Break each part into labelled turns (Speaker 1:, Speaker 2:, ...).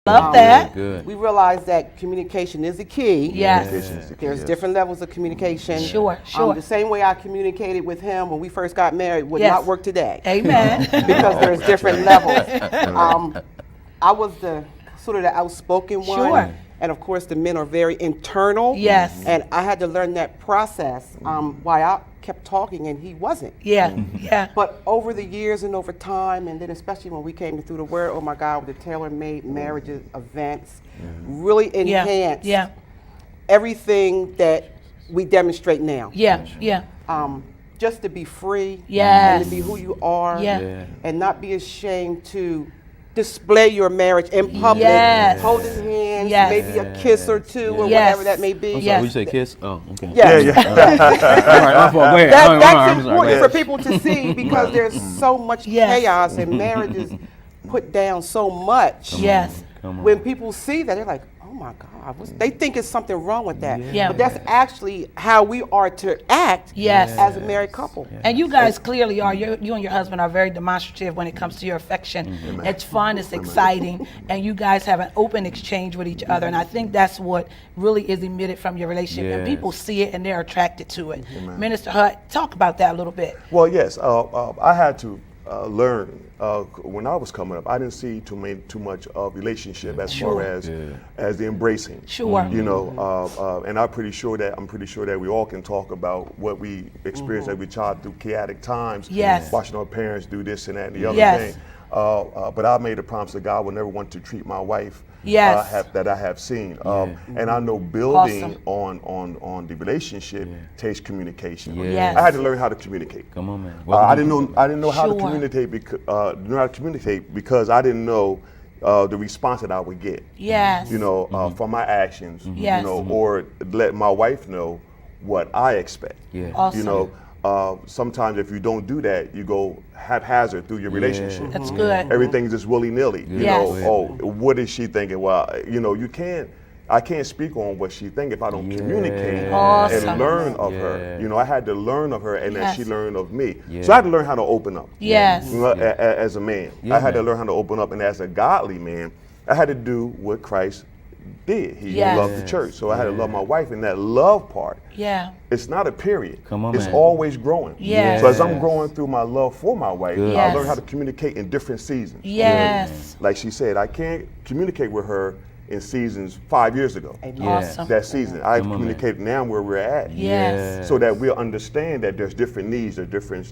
Speaker 1: Love that.
Speaker 2: Good.
Speaker 3: We realized that communication is the key.
Speaker 1: Yes.
Speaker 4: Communication is the key,
Speaker 3: There's
Speaker 4: yes.
Speaker 3: different levels of communication.
Speaker 1: Sure, sure.
Speaker 3: The same way I communicated with him when we first got married would
Speaker 1: Yes.
Speaker 3: not work today.
Speaker 1: Amen.
Speaker 3: Because there's different levels. I was the sort of the outspoken one.
Speaker 1: Sure.
Speaker 3: And of course, the men are very internal.
Speaker 1: Yes.
Speaker 3: And I had to learn that process. Why I kept talking and he wasn't.
Speaker 1: Yeah, yeah.
Speaker 3: But over the years and over time, and then especially when we came through the Word, oh my God, with the Tailor Made Marriages events, really enhanced everything that we demonstrate now.
Speaker 1: Yeah, yeah.
Speaker 3: Just to be free
Speaker 1: Yes.
Speaker 3: and to be who you are
Speaker 1: Yeah.
Speaker 3: and not be ashamed to display your marriage in public,
Speaker 1: Yes.
Speaker 3: holding hands,
Speaker 1: Yes.
Speaker 3: maybe a kiss or two or
Speaker 1: Yes.
Speaker 3: whatever that may be.
Speaker 2: I'm sorry,
Speaker 1: Yes.
Speaker 2: would you say kiss? Oh, okay.
Speaker 3: Yes.
Speaker 2: All right, my fault. Go ahead.
Speaker 3: That's
Speaker 2: I'm sorry, go
Speaker 3: important for
Speaker 2: ahead.
Speaker 3: people to see because there's so much
Speaker 1: Yes.
Speaker 3: chaos and marriages put down so much.
Speaker 1: Yes.
Speaker 2: Come on.
Speaker 3: When people see that, they're like, oh my God, they think it's something wrong with that.
Speaker 1: Yeah.
Speaker 3: But that's actually how we are to act
Speaker 1: Yes.
Speaker 3: as a married couple.
Speaker 1: And you guys clearly are, you and your husband are very demonstrative when it comes to your affection. It's fun, it's exciting, and you guys have an open exchange with each other. And I think that's what really is emitted from your relationship. And
Speaker 2: Yes.
Speaker 1: people see it and they're attracted to it. Minister Hutt, talk about that a little bit.
Speaker 4: Well, yes, I had to learn when I was coming up. I didn't see too much of relationship as far as the embracing.
Speaker 1: Sure.
Speaker 4: You know, and I'm pretty sure that we all can talk about what we experienced as we child through chaotic times.
Speaker 1: Yes.
Speaker 4: Watching our parents do this and that and the other
Speaker 1: Yes.
Speaker 4: thing. But I made a promise to God I would never want to treat my wife
Speaker 1: Yes.
Speaker 4: that I have seen. And I know building
Speaker 1: Awesome.
Speaker 4: on the relationship takes communication.
Speaker 1: Yes.
Speaker 4: I had to learn how to communicate.
Speaker 2: Come on, man.
Speaker 4: I didn't know how to
Speaker 1: Sure.
Speaker 4: communicate because I didn't know the response that I would get.
Speaker 1: Yes.
Speaker 4: You know, from my actions.
Speaker 1: Yes.
Speaker 4: You know, or let my wife know what I expect.
Speaker 2: Yeah.
Speaker 1: Awesome.
Speaker 4: You know, sometimes if you don't do that, you go haphazard through your relationship.
Speaker 1: That's good.
Speaker 4: Everything's just willy-nilly. You
Speaker 1: Yes.
Speaker 4: know, oh, what is she thinking? Well, you know, I can't speak on what she think if I don't communicate
Speaker 1: Awesome.
Speaker 4: and learn of her.
Speaker 2: Yeah.
Speaker 4: You know, I had to learn of her and then
Speaker 1: Yes.
Speaker 4: she learned of me.
Speaker 2: Yeah.
Speaker 4: So I had to learn how to open up.
Speaker 1: Yes.
Speaker 4: You know, as a man.
Speaker 2: Yeah,
Speaker 4: I had to
Speaker 2: man.
Speaker 4: learn how to open up, and as a godly man, I had to do what Christ did. He
Speaker 1: Yes.
Speaker 4: loved the church. So I had to love my wife, and that love part,
Speaker 1: Yeah.
Speaker 4: it's not a period.
Speaker 2: Come on,
Speaker 4: it's
Speaker 2: man.
Speaker 4: always growing.
Speaker 1: Yes.
Speaker 4: So as I'm growing through my love for my wife,
Speaker 2: Good.
Speaker 4: I
Speaker 1: Yes.
Speaker 4: learned how to communicate in different seasons.
Speaker 1: Yes.
Speaker 4: Like she said, I can't communicate with her in seasons 5 years ago.
Speaker 1: Awesome.
Speaker 4: That season, I
Speaker 2: Come on,
Speaker 4: communicate now where we're at.
Speaker 1: Yes.
Speaker 4: So that we'll understand that there's different needs, there's different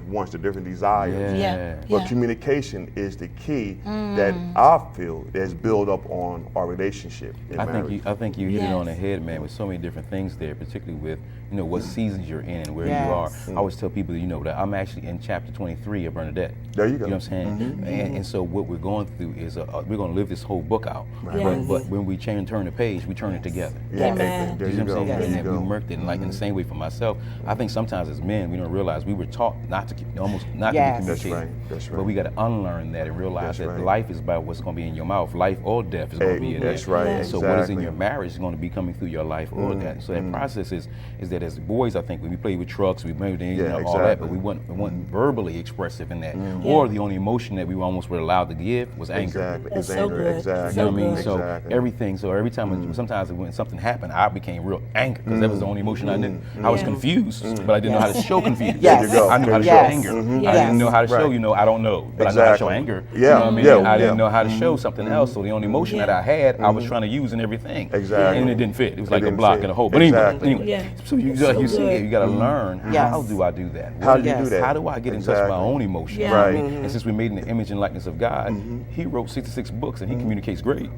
Speaker 4: wants, there's different desires.
Speaker 1: Yeah.
Speaker 4: But
Speaker 1: Yeah.
Speaker 4: communication is the key that I feel is built up on our relationship in marriage.
Speaker 2: I think you hit it on the
Speaker 1: Yes.
Speaker 2: head, man, with so many different things there, particularly with, you know, what seasons you're in and where
Speaker 3: Yes.
Speaker 2: you are. I always tell people, you know, that I'm actually in chapter 23 of Bernadette.
Speaker 4: There you go.
Speaker 2: You know what I'm saying? And so what we're going through is we're going to live this whole book out.
Speaker 1: Yes.
Speaker 2: But when we turn the page, we turn it together.
Speaker 4: Yeah,
Speaker 1: Amen.
Speaker 4: there
Speaker 2: You
Speaker 4: you
Speaker 2: know what
Speaker 4: go.
Speaker 2: I'm
Speaker 4: There
Speaker 2: saying?
Speaker 4: you
Speaker 2: And we
Speaker 4: go.
Speaker 2: murked it. And like in the same way for myself, I think sometimes as men, we don't realize we were taught not to almost not
Speaker 3: Yes.
Speaker 2: to be
Speaker 4: That's
Speaker 2: communicating.
Speaker 4: right. That's right.
Speaker 2: But we got to unlearn that and realize
Speaker 4: That's
Speaker 2: that
Speaker 4: right.
Speaker 2: life is about what's going to be in your mouth. Life or death is going to be in
Speaker 4: That's
Speaker 2: there.
Speaker 4: right.
Speaker 1: Yes.
Speaker 2: So what is in
Speaker 4: Exactly.
Speaker 2: your marriage is going to be coming through your life or that. So that process is that as boys, I think when we play with trucks, we made things,
Speaker 4: Yeah,
Speaker 2: all that,
Speaker 4: exactly.
Speaker 2: but we weren't verbally expressive in that. Or the only emotion that we almost were allowed to give was anger.
Speaker 4: Exactly.
Speaker 1: That's
Speaker 4: It's
Speaker 1: so
Speaker 4: anger.
Speaker 1: good.
Speaker 4: Exactly.
Speaker 2: You know what I mean?
Speaker 1: good.
Speaker 2: So
Speaker 4: Exactly.
Speaker 2: everything. So every time, sometimes when something happened, I became real angry because that was the only emotion I didn't. I was
Speaker 1: Yeah.
Speaker 2: confused, but I didn't know how to show confusion.
Speaker 3: Yes. There you go.
Speaker 2: I knew how to show
Speaker 3: Yes.
Speaker 2: anger. I
Speaker 1: Yes.
Speaker 2: didn't know how to show,
Speaker 4: Right.
Speaker 2: you know, I don't know, but I know how to show
Speaker 4: Exactly.
Speaker 2: anger.
Speaker 4: Yeah.
Speaker 2: You know what I mean?
Speaker 4: Yeah.
Speaker 2: I didn't
Speaker 4: Yeah.
Speaker 2: know how to show something else. So the only emotion that I had, I was trying to use in everything.
Speaker 4: Exactly.
Speaker 2: And it didn't fit. It was
Speaker 4: It
Speaker 2: like a
Speaker 4: didn't
Speaker 2: block
Speaker 4: fit.
Speaker 2: and a hole. But
Speaker 4: Exactly.
Speaker 2: anyway.
Speaker 1: Yeah.
Speaker 2: So you
Speaker 1: So
Speaker 2: see
Speaker 1: good.
Speaker 2: it. You got to learn
Speaker 3: Yes.
Speaker 2: how do I do that?
Speaker 4: How do you
Speaker 3: Yes.
Speaker 4: do that?
Speaker 2: How do I get in touch with my
Speaker 4: Exactly.
Speaker 2: own emotions?
Speaker 1: Yeah.
Speaker 4: Right.
Speaker 2: And since we made in the image and likeness of God, he wrote 66 books and he communicates great.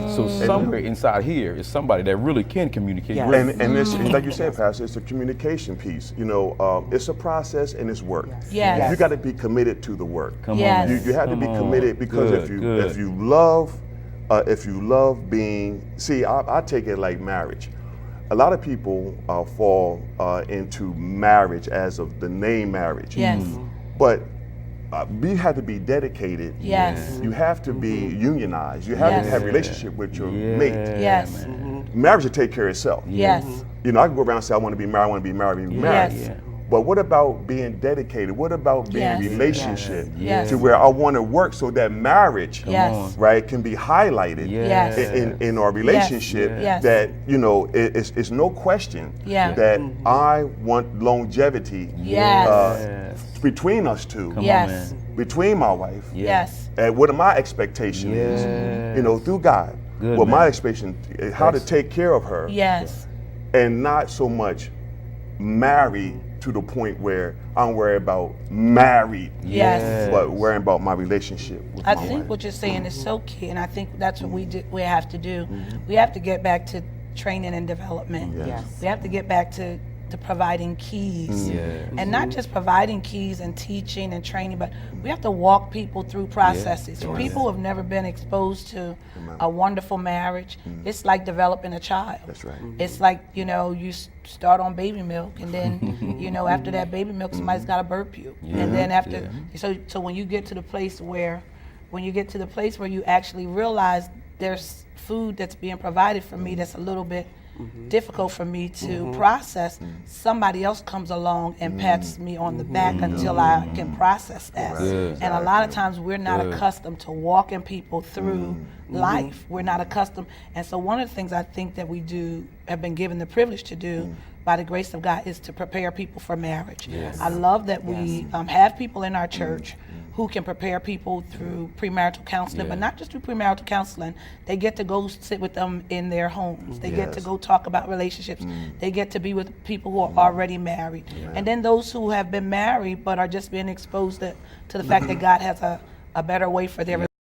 Speaker 2: So somewhere inside here is somebody that really can communicate
Speaker 3: Yes.
Speaker 2: great.
Speaker 4: And this, like you said, Pastor, it's a communication piece. You know, it's a process and it's work.
Speaker 1: Yes.
Speaker 4: You got to be committed to the work.
Speaker 2: Come
Speaker 1: Yes.
Speaker 2: on, man.
Speaker 4: You have to be
Speaker 2: Come on.
Speaker 4: committed because
Speaker 2: Good,
Speaker 4: if you love being, see, I take it like marriage. A lot of people fall into marriage as of the name marriage.
Speaker 1: Yes.
Speaker 4: But you have to be dedicated.
Speaker 1: Yes.
Speaker 4: You have to be unionized. You have
Speaker 1: Yes.
Speaker 4: to have a relationship with your
Speaker 2: Yeah,
Speaker 4: mate.
Speaker 1: Yes.
Speaker 2: man.
Speaker 4: Marriage will take care of itself.
Speaker 1: Yes.
Speaker 4: You know, I can go around and say, I want to be married, I want to be married, be married.
Speaker 1: Yes.
Speaker 4: But what about being dedicated? What about being
Speaker 1: Yes.
Speaker 4: in relationship
Speaker 1: Yes.
Speaker 4: to where I want to work so that marriage,
Speaker 1: Yes.
Speaker 4: right, can be highlighted
Speaker 1: Yes.
Speaker 4: in our relationship?
Speaker 1: Yes.
Speaker 4: That it's no question
Speaker 1: Yeah.
Speaker 4: that I want longevity
Speaker 1: Yes.
Speaker 4: between us two,
Speaker 1: Yes.
Speaker 4: between my wife.
Speaker 1: Yes.
Speaker 4: And what my expectation is, through God.
Speaker 2: Good,
Speaker 4: what
Speaker 2: man.
Speaker 4: my expectation is how to take care of her,
Speaker 1: Yes.
Speaker 4: and not so much married to the point where I'm worried about married,
Speaker 1: Yes.
Speaker 4: but worrying about my relationship with
Speaker 1: I
Speaker 4: my
Speaker 1: think
Speaker 4: wife.
Speaker 1: what you're saying is so key, and I think that's what we have to do. We have to get back to training and development.
Speaker 3: Yes.
Speaker 1: We have to get back to providing keys.
Speaker 2: Yes.
Speaker 1: And not just providing keys and teaching and training, but we have to walk people through processes. For people who have never been exposed to a wonderful marriage, it's like developing a child.
Speaker 4: That's right.
Speaker 1: It's like, you start on baby milk, and then, after that baby milk, somebody's got to burp you. And then after, so when you get to the place where you actually realize there's food that's being provided for me that's a little bit difficult for me to process, somebody else comes along and pats me on the back until I can process that.
Speaker 2: Good.
Speaker 1: And a lot of times we're not accustomed to walking people through life. We're not accustomed. And so one of the things I think that we have been given the privilege to do by the grace of God is to prepare people for marriage. I love that we have people in our church who can prepare people through premarital counseling, but not just through premarital counseling. They get to go sit with them in their homes. They get to go talk about relationships. They get to be with people who are already married. And then those who have been married but are just being exposed to the fact that God has a better way for their